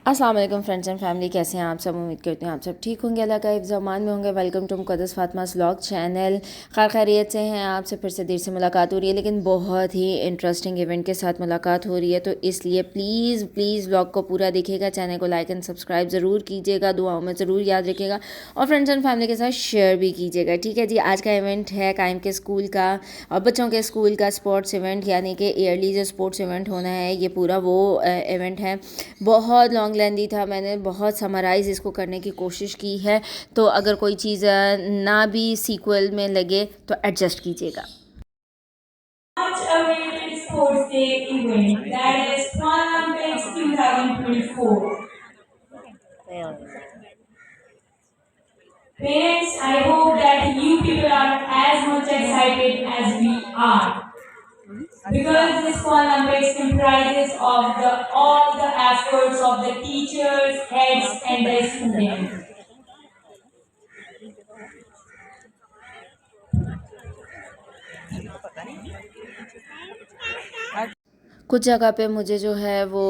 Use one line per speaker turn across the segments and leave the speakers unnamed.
अस्सलाम वालेकुम friends and family, कैसे हैं आप सब। उम्मीद करते हैं आप सब ठीक होंगे, अल्लाह का हिफ्ज़ अमान में होंगे। Welcome to Muqaddas Fatima's vlog channel. खैरियत से हैं आपसे। फिर से देर से मुलाकात हो रही है, लेकिन बहुत ही इंटरेस्टिंग इवेंट के साथ मुलाकात हो रही है, तो इसलिए प्लीज़ प्लीज़ व्लॉग को पूरा देखिएगा, चैनल को लाइक एंड सब्सक्राइब ज़रूर कीजिएगा, दुआओं में ज़रूर याद रखिएगा और फ्रेंड्स एंड फैमिली के साथ शेयर भी कीजिएगा। ठीक है जी। आज का इवेंट है कायम के स्कूल का और बच्चों के स्कूल का स्पोर्ट्स इवेंट, यानी कि ईयरली जो स्पोर्ट्स इवेंट होना है, ये पूरा वो इवेंट है। बहुत लॉन्ग लेंदी था, मैंने बहुत समराइज़ इसको करने की कोशिश की है, तो अगर कोई चीज़ ना भी सीक्वल में लगे तो एडजस्ट कीजिएगा।
Much awaited Sports Day event, that is Olympics 2024. Parents, I hope that you people are as much excited as we are, because this Olympics comprises of all the efforts of the teachers, heads, and the students.
कुछ जगह पे मुझे जो है वो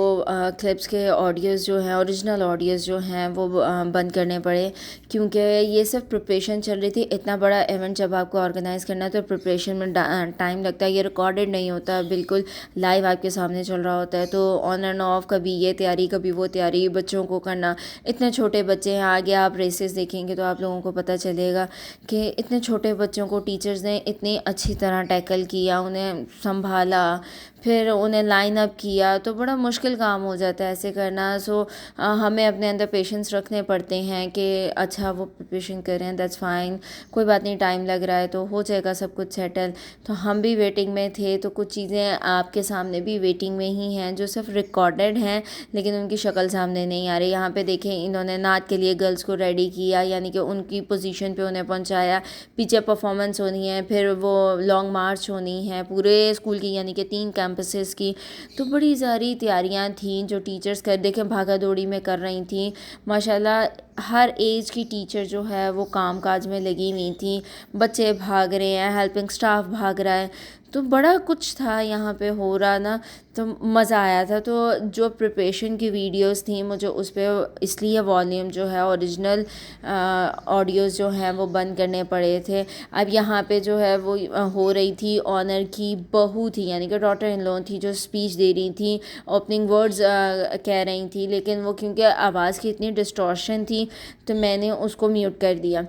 clips के audios जो हैं, ओरिजिनल ऑडियोज़ जो हैं वो बंद करने पड़े, क्योंकि ये सब प्रिपरेशन चल रही थी। इतना बड़ा इवेंट जब आपको ऑर्गेनाइज़ करना है तो प्रिपरेशन में टाइम लगता है। ये रिकॉर्डेड नहीं होता, बिल्कुल लाइव आपके सामने चल रहा होता है, तो ऑन एंड ऑफ कभी ये तैयारी कभी वो तैयारी बच्चों को करना। इतने छोटे बच्चे हैं, आगे आप रेसेस देखेंगे तो आप लोगों को पता चलेगा कि इतने छोटे बच्चों को टीचर्स ने इतनी अच्छी तरह टैकल किया, उन्हें संभाला, फिर उन्हें लाइन अप किया, तो बड़ा मुश्किल काम हो जाता है ऐसे करना। सो हमें अपने अंदर पेशेंस रखने पड़ते हैं कि अच्छा वो प्रिपरेशन कर रहे हैं, दैट्स फाइन, कोई बात नहीं, टाइम लग रहा है तो हो जाएगा सब कुछ सेटल। तो हम भी वेटिंग में थे, तो कुछ चीज़ें आपके सामने भी वेटिंग में ही हैं जो सिर्फ रिकॉर्डेड हैं, लेकिन उनकी शक्ल सामने नहीं आ रही। यहाँ पे देखें, इन्होंने नात के लिए गर्ल्स को रेडी किया, यानी कि उनकी पोजीशन पे उन्हें पहुँचाया। पीछे परफॉर्मेंस होनी है, फिर वो लॉन्ग मार्च होनी है पूरे स्कूल की, यानी कि 3 कैंपसेस की। तो बड़ी सारी तैयारियां थी जो टीचर्स कर देखें भागा दौड़ी में कर रही थी। माशाल्लाह हर एज की टीचर जो है वो काम काज में लगी हुई थी। बच्चे भाग रहे हैं, हेल्पिंग स्टाफ भाग रहा है, तो बड़ा कुछ था यहाँ पे हो रहा ना, तो मज़ा आया था। तो जो प्रिपरेशन की वीडियोस थी, मुझे उस पर इसलिए वॉल्यूम जो है ओरिजिनल ऑडियोज़ जो हैं वो बंद करने पड़े थे। अब यहाँ पे जो है वो हो रही थी, ऑनर की बहू थी, यानी कि डॉटर इन लॉ थी, जो स्पीच दे रही थी, ओपनिंग वर्ड्स कह रही थी, लेकिन वो क्योंकि आवाज़ की इतनी डिस्टॉर्शन थी तो मैंने उसको म्यूट कर दिया।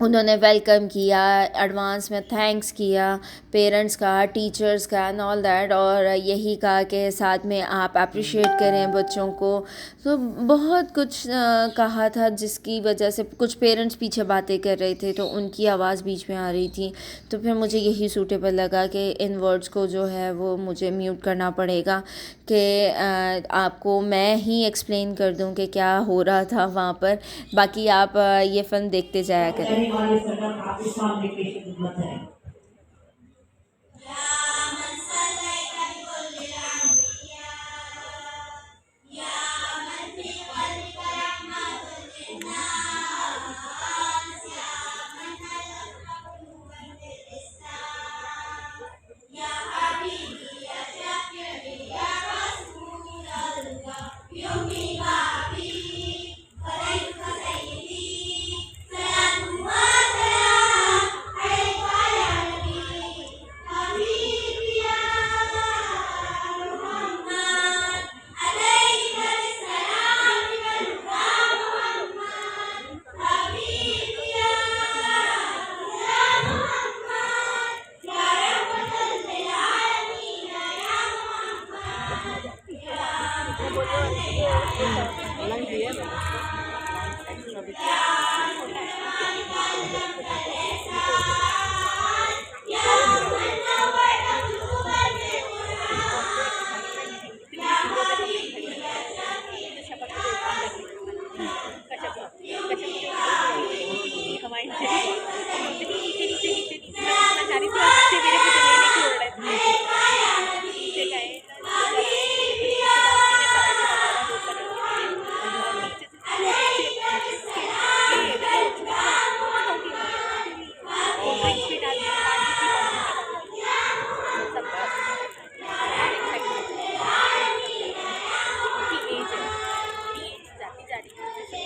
उन्होंने वेलकम किया, एडवांस में थैंक्स किया पेरेंट्स का, टीचर्स का एंड ऑल दैट, और यही कहा कि साथ में आप अप्रिशिएट करें बच्चों को। तो बहुत कुछ कहा था, जिसकी वजह से कुछ पेरेंट्स पीछे बातें कर रहे थे तो उनकी आवाज़ बीच में आ रही थी। तो फिर मुझे यही सूटेबल लगा कि इन वर्ड्स को जो है वो मुझे म्यूट करना पड़ेगा, कि आपको मैं ही एक्सप्लेन कर दूं कि क्या हो रहा था वहाँ पर। बाकी आप ये फ़िल्म देखते जाया करें।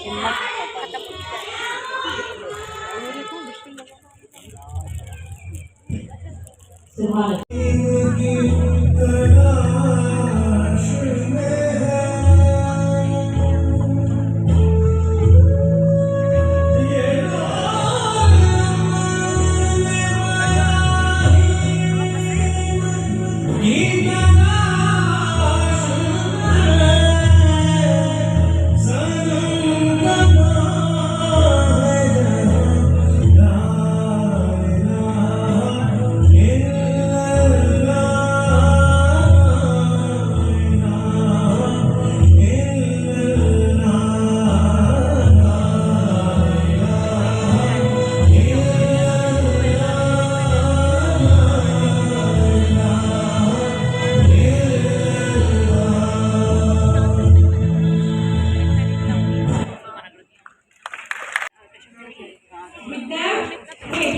Subhanallah. Without waiting,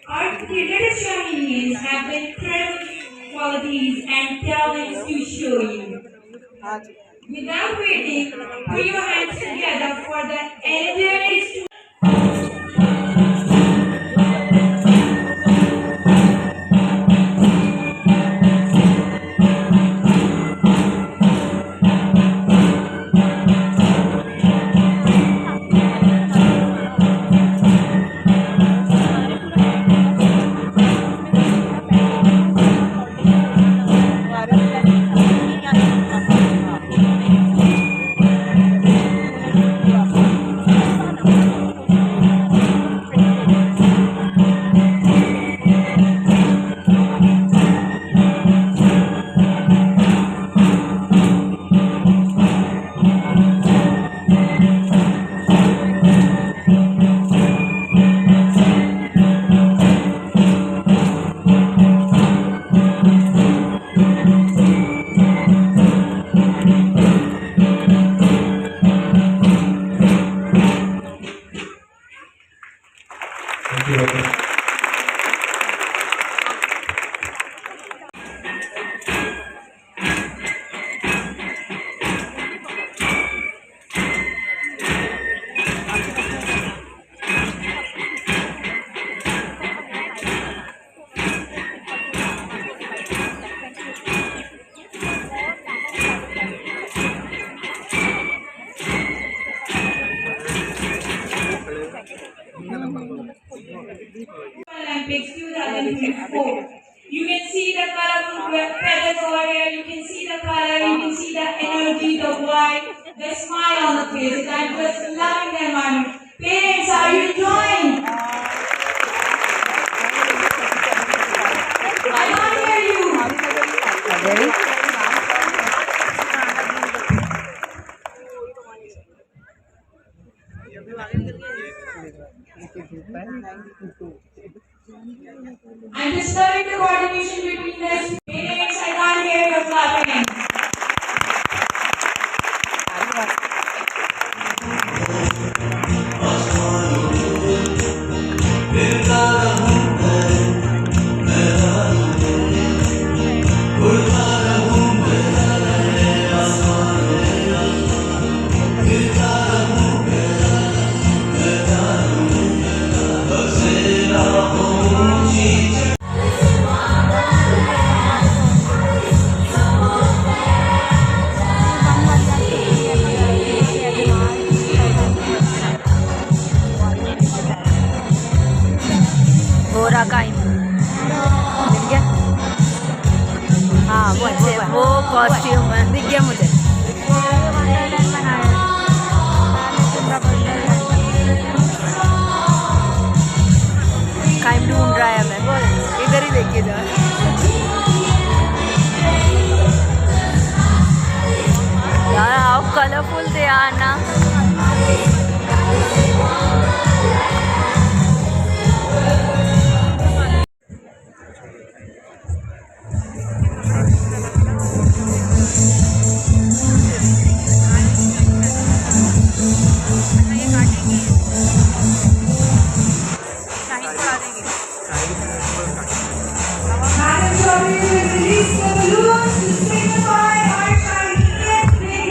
our theater Chinese have incredible qualities and talents to show you. Without waiting, put your hands together for the energetic Olympics 2024. You can see the colorful feathers over here. You can see the color. You can see the energy, the vibe, the smile on the faces. I'm just loving the environment. Parents, are you enjoying? I can't hear you. I'm disturbing the coordination between the parents. I can't hear you clapping.
colorful they are now.
Madam Chaudhary will release the balloons to signify our Chinese Day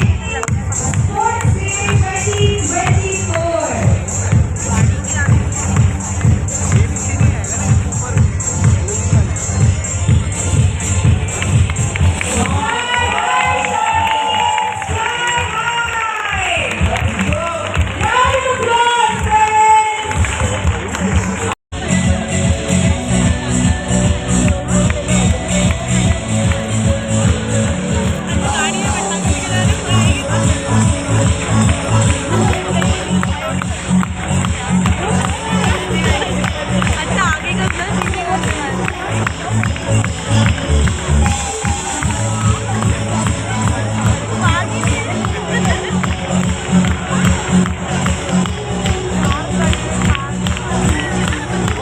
Sports Day 2024. Round of applause, friends.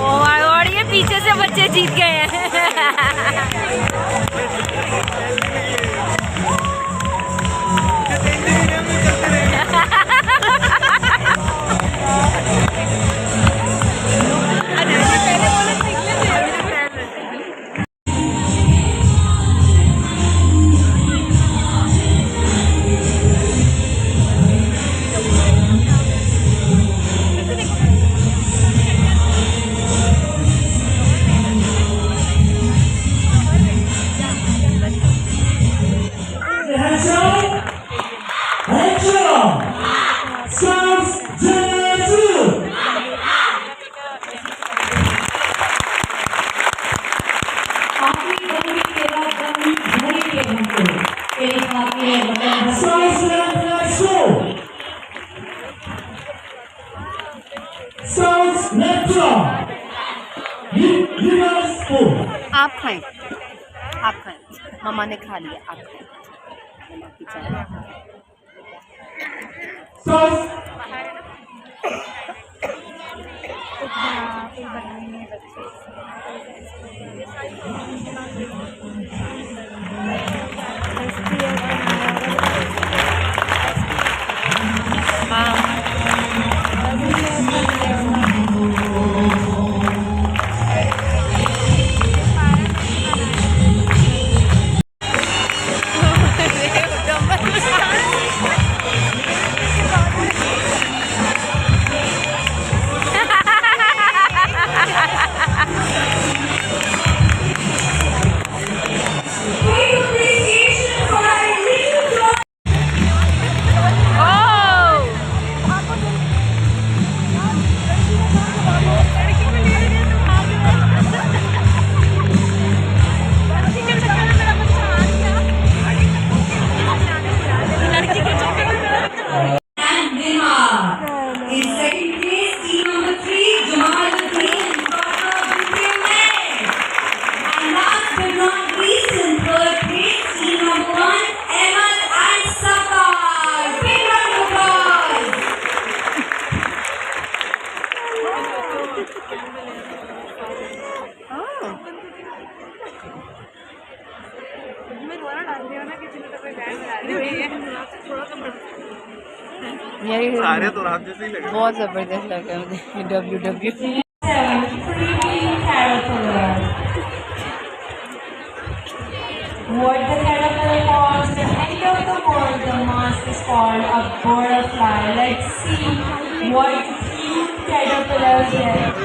और ये पीछे से बच्चे जीत गए हैं।
आप खाएं, आप खाएं। मम्मा ने खा लिया, आप खाएं। मम्मा की चाय।
सारे तो रात जैसे ही लगे।
बहुत जबरदस्त लगा मुझे WWE।
What the caterpillar calls the end of the world, the mask is called a butterfly. Let's see what cute caterpillars have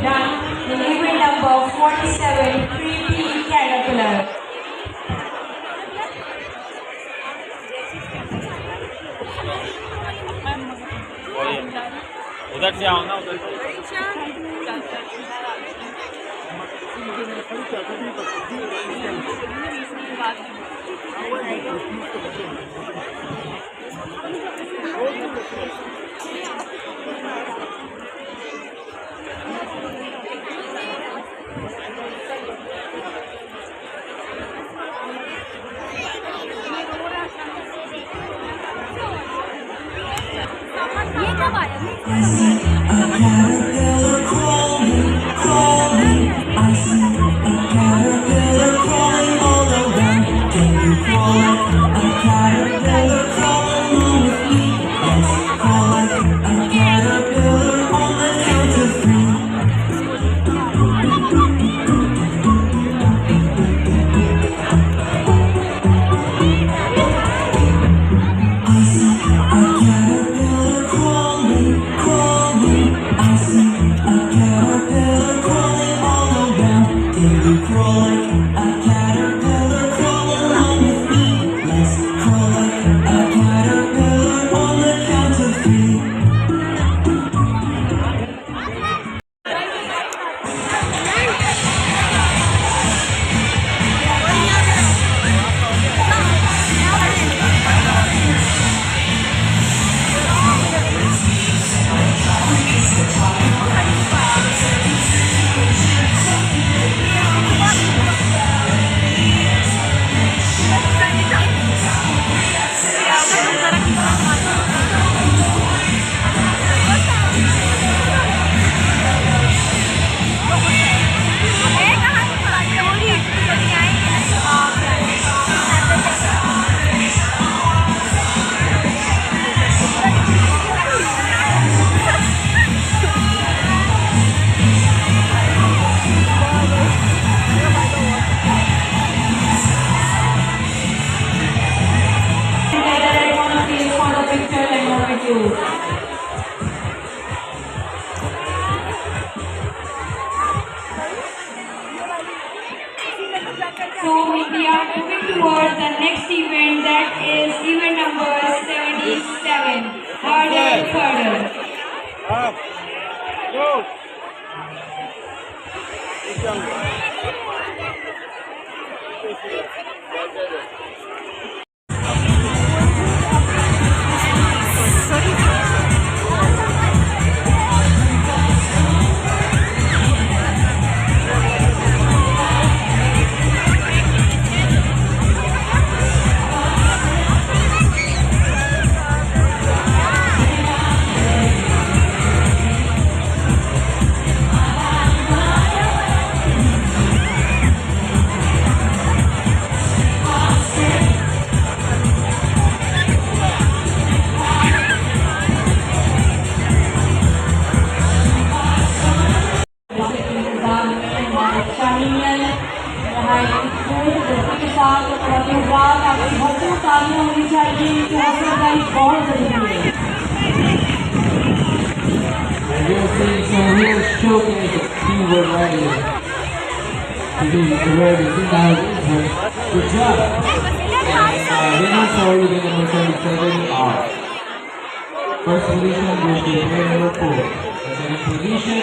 done. The event number 47, creepy caterpillar.
उधर से आओ ना, उधर से।
So we are moving towards the next event, that is event number 77. Hurdle. होनी चाहिए, बहुत जरूरी है।
We're seeing some real showcase of teamwork right here. To be ready to sing out intern. Good job. And winners for event number 77 are first position goes to player number 4. The second position.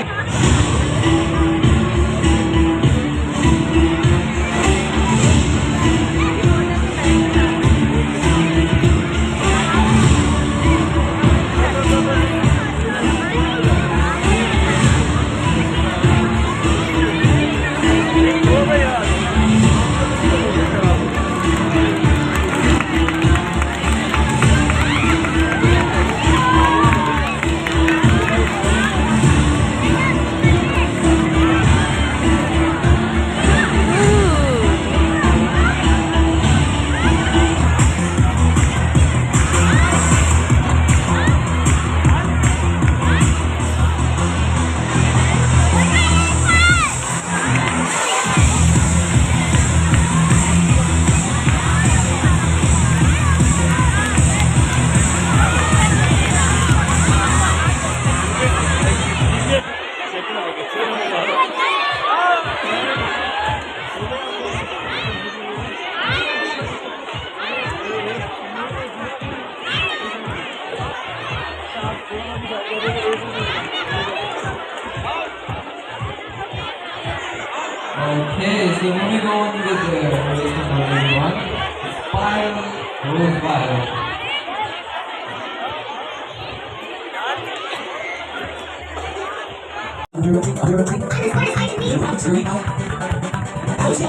Okay, so moving on with the race number 1, Spiral Rose Battle. I was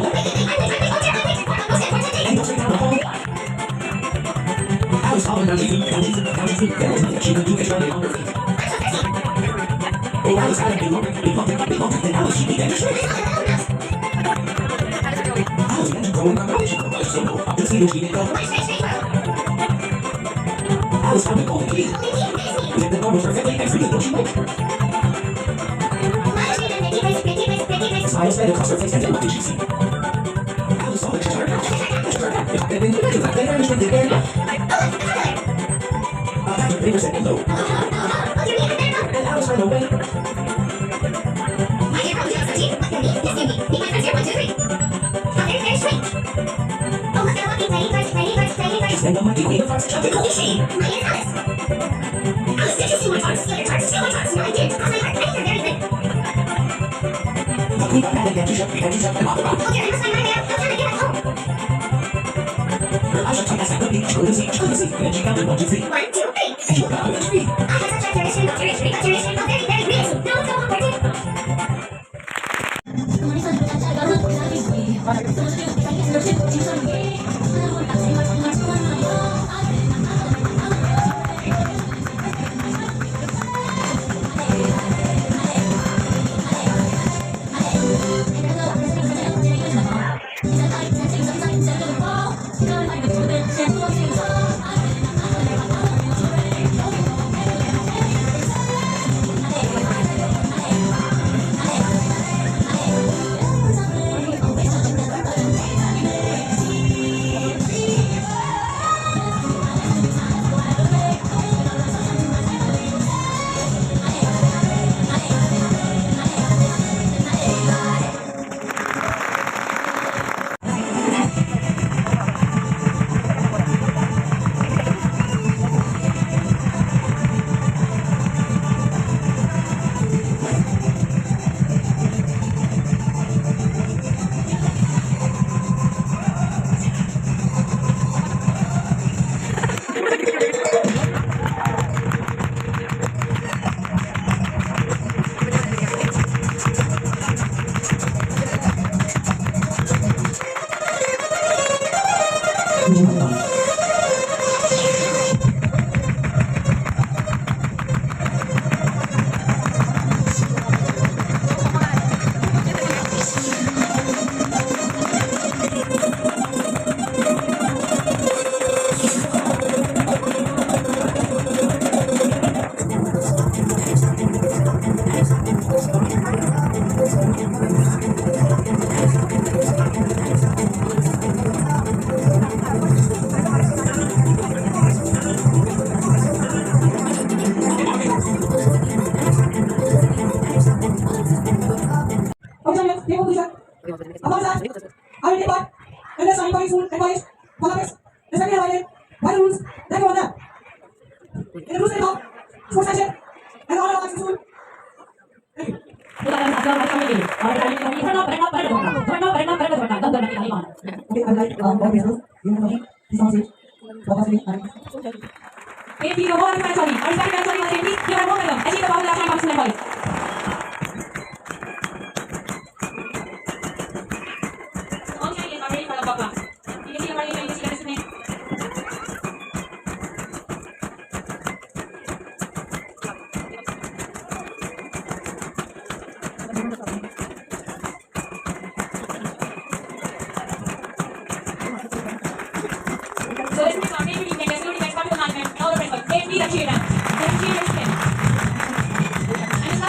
And it's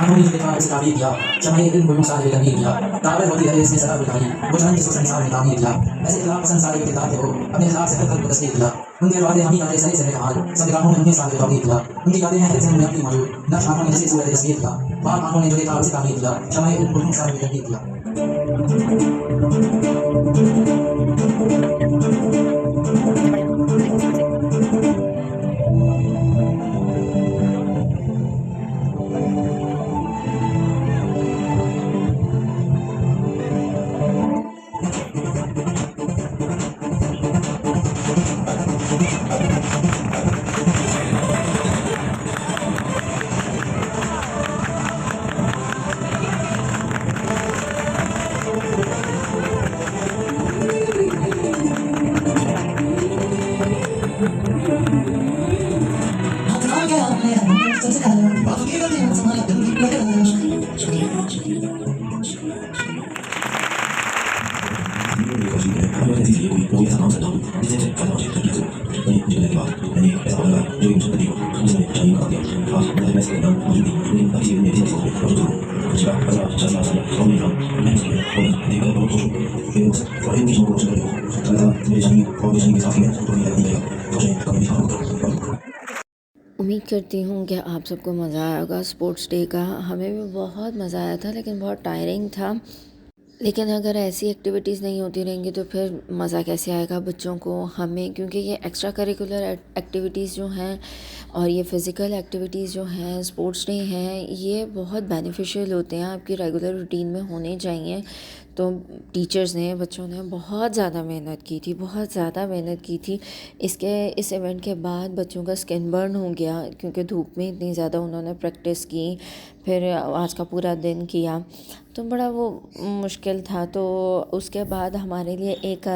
Ano yung kita sa kabi dia, siya may ilmu yung sa kabi dia. Tapos mo dia is sa kabi dia. Bukan Jesus sa kabi dia. Kasi ila pasan sa kabi kita ko. Kami sa sa kabi kita dia. Hindi ba din kami kami sa kahal. Sa dira ko hindi sa kabi dia. Hindi ka din natin sa mga timo. Na sa ako ni sa kabi dia. Ba ako ni kita sa kabi dia. Siya may ilmu yung sa kabi dia.
उम्मीद करती हूँ कि आप सबको मज़ा आया होगा sports day का। हमें भी बहुत मज़ा आया था, लेकिन बहुत टायरिंग था। लेकिन अगर ऐसी एक्टिविटीज़ नहीं होती रहेंगी तो फिर मज़ा कैसे आएगा बच्चों को, हमें, क्योंकि ये एक्स्ट्रा करिकुलर एक्टिविटीज़ जो हैं और ये फ़िज़िकल एक्टिविटीज़ जो हैं, स्पोर्ट्स डे हैं, ये बहुत बेनिफिशियल होते हैं, आपकी रेगुलर रूटीन में होने चाहिए। तो टीचर्स ने, बच्चों ने बहुत ज़्यादा मेहनत की थी, बहुत ज़्यादा मेहनत की थी। इस इवेंट के बाद बच्चों का स्किन बर्न हो गया, क्योंकि धूप में इतनी ज़्यादा उन्होंने प्रैक्टिस की, फिर आज का पूरा दिन किया, तो बड़ा वो मुश्किल था। तो उसके बाद हमारे लिए एक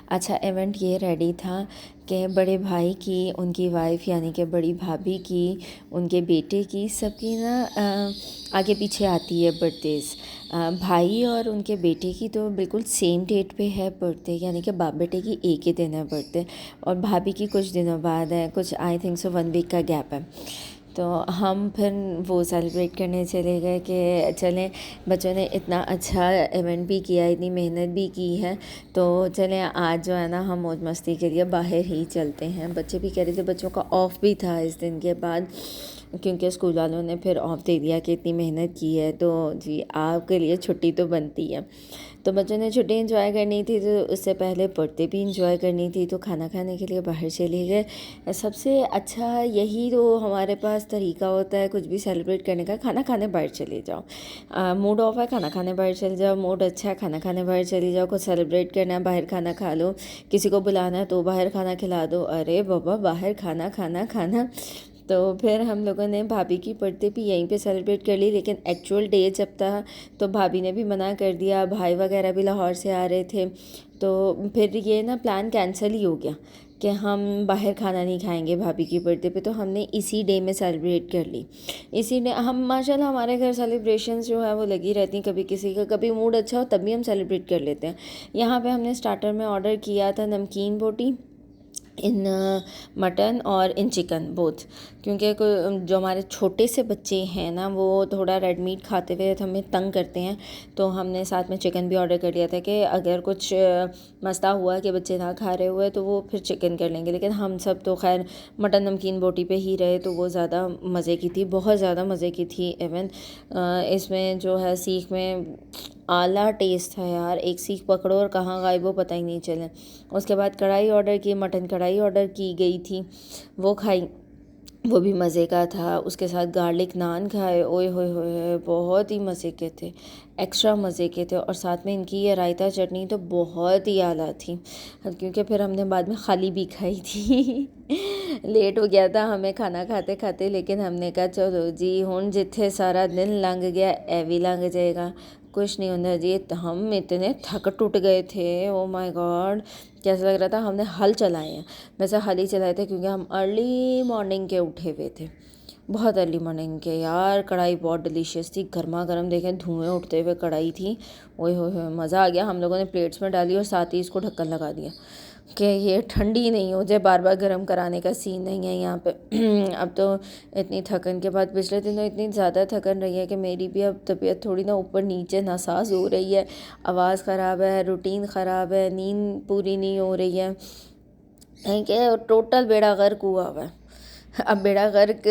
अच्छा इवेंट ये रेडी था कि बड़े भाई की, उनकी वाइफ यानी कि बड़ी भाभी की, उनके बेटे की, सबकी ना आगे पीछे आती है बर्थडेज़। भाई और उनके बेटे की तो बिल्कुल सेम डेट पे है बर्थडे, यानी कि बाप बेटे की एक ही दिन है बर्थडे, और भाभी की कुछ दिनों बाद है, कुछ आई थिंक सो 1 वीक का गैप है। तो हम फिर वो सेलिब्रेट करने चले गए कि चलें, बच्चों ने इतना अच्छा इवेंट भी किया, इतनी मेहनत भी की है, तो चलें आज जो है ना हम मौज मस्ती के लिए बाहर ही चलते हैं। बच्चे भी कह रहे थे, बच्चों का ऑफ भी था इस दिन के बाद, क्योंकि स्कूल वालों ने फिर ऑफ दे दिया कि इतनी मेहनत की है तो जी आपके लिए छुट्टी तो बनती है। तो बच्चों ने छुट्टी एंजॉय करनी थी, तो उससे पहले पढ़ते भी एंजॉय करनी थी, तो खाना खाने के लिए बाहर चले गए। सबसे अच्छा यही तो हमारे पास तरीका होता है कुछ भी सेलिब्रेट करने का, खाना खाने बाहर चले जाओ। मूड ऑफ है, खाना खाने बाहर चले जाओ, मूड अच्छा है, खाना खाने बाहर चले जाओ, कुछ सेलिब्रेट करना है बाहर खाना खा लो, किसी को बुलाना है तो बाहर खाना खिला दो, अरे बाबा बाहर खाना खाना खाना। तो फिर हम लोगों ने भाभी की बर्थडे भी यहीं पे सेलिब्रेट कर ली, लेकिन एक्चुअल डे जब था तो भाभी ने भी मना कर दिया, भाई वगैरह भी लाहौर से आ रहे थे, तो फिर ये ना प्लान कैंसिल ही हो गया कि हम बाहर खाना नहीं खाएंगे भाभी की बर्थडे पे। तो हमने इसी डे में सेलिब्रेट कर ली। इसी डे हम माशाल्लाह हमारे घर सेलिब्रेशंस जो है वो लगी रहती हैं, कभी किसी का कभी मूड अच्छा हो तभी हम सेलिब्रेट कर लेते हैं। यहाँ पे हमने स्टार्टर में ऑर्डर किया था नमकीन बोटी इन मटन और इन चिकन बोथ, क्योंकि जो हमारे छोटे से बच्चे हैं ना वो थोड़ा रेड मीट खाते हुए हमें तंग करते हैं, तो हमने साथ में चिकन भी ऑर्डर कर लिया था कि अगर कुछ मसला हुआ कि बच्चे ना खा रहे हुए तो वो फिर चिकन कर लेंगे। लेकिन हम सब तो खैर मटन नमकीन बोटी पे ही रहे, तो वो ज़्यादा मज़े की थी, बहुत ज़्यादा मज़े की थी। इवन इसमें जो है सीख में आला टेस्ट था यार, एक सीख पकड़ो और कहाँ गायब हो पता ही नहीं चले। उसके बाद कढ़ाई ऑर्डर की, मटन कढ़ाई ऑर्डर की गई थी, वो खाई, वो भी मज़े का था। उसके साथ गार्लिक नान खाए, ओए होए होए बहुत ही मज़े के थे, एक्स्ट्रा मज़े के थे। और साथ में इनकी ये रायता चटनी तो बहुत ही आला थी, क्योंकि फिर हमने बाद में खाली भी खाई थी लेट हो गया था हमें खाना खाते खाते, लेकिन हमने कहा चलो जी हुण जिथे सारा दिन लंघ गया ए भी लंघ जाएगा, कुछ नहीं होता जी। हम इतने थक टूट गए थे, ओ माय गॉड, कैसा लग रहा था हमने हल चलाए हैं, वैसे हल ही चलाए थे, क्योंकि हम अर्ली मॉर्निंग के उठे हुए थे, बहुत अर्ली मॉर्निंग के। यार कढ़ाई बहुत डिलीशियस थी, गर्मा गर्म, देखें धुएं उठते हुए कढ़ाई थी। ओए हो मज़ा आ गया। हम लोगों ने प्लेट्स में डाली और साथ ही इसको ढक्कन लगा दिया कि ये ठंडी नहीं हो जाए, बार बार गर्म कराने का सीन नहीं है यहाँ पे। अब तो इतनी थकन के बाद, पिछले दिनों इतनी ज़्यादा थकन रही है कि मेरी भी अब तबीयत थोड़ी ना ऊपर नीचे नासाज हो रही है, आवाज़ ख़राब है, रूटीन ख़राब है, नींद पूरी नहीं हो रही है, कि टोटल बेड़ा गर्क हुआ हुआ है। अब बेड़ा गर्क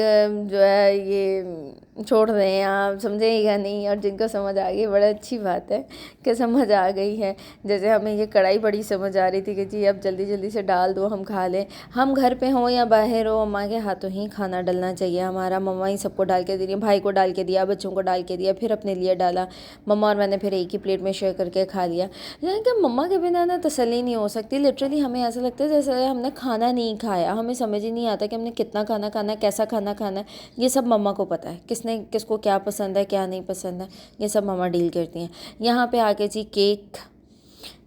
जो है ये छोड़ रहे हैं, आप समझेगा नहीं, और जिनको समझ आ गई बड़ा अच्छी बात है कि समझ आ गई है। जैसे हमें ये कढ़ाई बड़ी समझ आ रही थी कि जी अब जल्दी जल्दी से डाल दो, हम खा लें। हम घर पे हों या बाहर हो, मम्मा के हाथों ही खाना डलना चाहिए हमारा। मम्मा ही सबको डाल के दे रही है, भाई को डाल के दिया, बच्चों को डाल के दिया, फिर अपने लिए डाला, मम्मा और मैंने फिर एक ही प्लेट में शेयर करके खा लिया। लेकिन मम्मा के बिना ना तसल्ली नहीं हो सकती। लिटरली हमें ऐसा लगता है जैसे हमने खाना नहीं खाया, हमें समझ ही नहीं आता कि हमने कितना खाना खाना है, कैसा खाना खाना है। ये सब मम्मा को पता है, किसने किसको क्या पसंद है क्या नहीं पसंद है, ये सब मम्मा डील करती हैं। यहाँ पे आके जी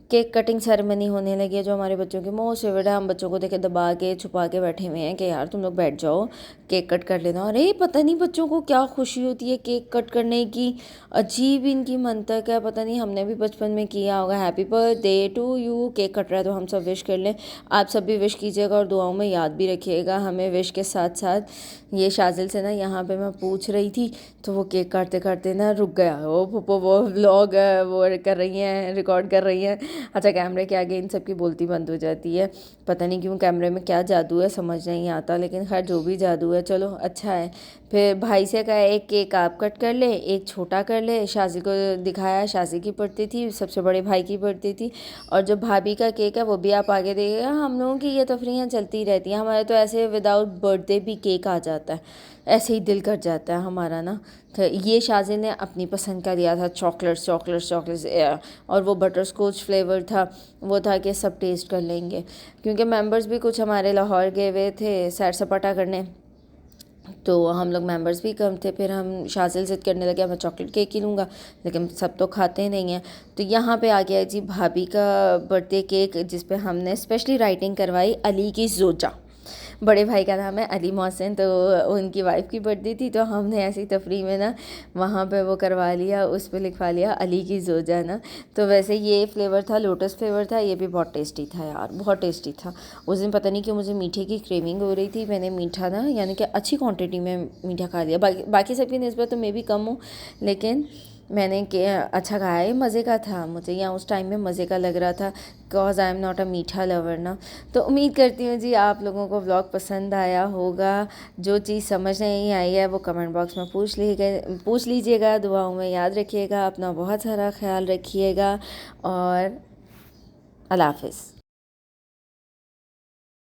केक कटिंग सेरेमनी होने लगी है, जो हमारे बच्चों की मोस्ट फेवरेट है। हम बच्चों को देखे दबा के छुपा के बैठे हुए हैं कि यार तुम लोग बैठ जाओ, केक कट कर लेना। अरे पता नहीं बच्चों को क्या खुशी होती है केक कट करने की, अजीब इनकी मंतक है, पता नहीं। हमने भी बचपन में किया होगा, happy birthday to you, cake cut रहा है तो हम सब विश कर लें। आप सब भी विश कीजिएगा और दुआओं में याद भी रखिएगा हमें विश के साथ साथ। ये शाजिल से ना यहाँ पे मैं पूछ रही थी तो वो केक काटते काटते ना रुक गया। वो व्लॉग वो कर रही हैं, रिकॉर्ड कर रही हैं। अच्छा कैमरे के आगे इन सब की बोलती बंद हो जाती है, पता नहीं क्यों, कैमरे में क्या जादू है समझ नहीं आता, लेकिन खैर जो भी जादू है चलो अच्छा है। फिर भाई से कहा एक केक आप कट कर ले, एक छोटा कर ले। शाजी को दिखाया, शाजी की बर्थडे थी, सबसे बड़े भाई की बर्थडे थी, और जो भाभी का केक है वो भी आप आगे देखिएगा। हम लोगों की ये तफरीयाँ चलती रहती हैं, हमारे तो ऐसे विदाउट बर्थडे भी केक आ जाता है, ऐसे ही दिल कर जाता है हमारा ना। तो ये शाजी ने अपनी पसंद का लिया था, चॉकलेट्स, और वो बटर स्कॉच फ्लेवर था। वो था कि सब टेस्ट कर लेंगे, क्योंकि मेंबर्स भी कुछ हमारे लाहौर गए हुए थे सैर सपाटा करने, तो हम लोग मेंबर्स भी कम थे। फिर हम शाजिल ज़िद करने लगे मैं चॉकलेट केक ही लूँगा, लेकिन सब तो खाते नहीं हैं। तो यहाँ पे आ गया जी भाभी का बर्थडे केक, जिस पे हमने स्पेशली राइटिंग करवाई अली की जोजा। बड़े भाई का नाम है अली मोहसिन, तो उनकी वाइफ की बर्थडे थी, तो हमने ऐसी तफरी में ना वहाँ पे वो करवा लिया, उस पे लिखवा लिया अली की जोजा ना। तो वैसे ये फ्लेवर था, लोटस फ्लेवर था, ये भी बहुत टेस्टी था यार, बहुत टेस्टी था। उस दिन पता नहीं क्यों मुझे मीठे की क्रेविंग हो रही थी, मैंने मीठा ना यानी कि अच्छी क्वान्टिटी में मीठा खा लिया। बाकी सबकी निस्बत तो मैं भी कम हूँ, लेकिन मैंने अच्छा खाया, ये मज़े का था मुझे, यहाँ उस टाइम में मज़े का लग रहा था, because I am not a मीठा लवर ना। तो उम्मीद करती हूँ जी आप लोगों को व्लॉग पसंद आया होगा। जो चीज़ समझ नहीं आई है वो कमेंट बॉक्स में पूछ लीजिएगा, दुआओं में याद रखिएगा, अपना बहुत सारा ख्याल रखिएगा, और अल्लाह हाफ़िज़।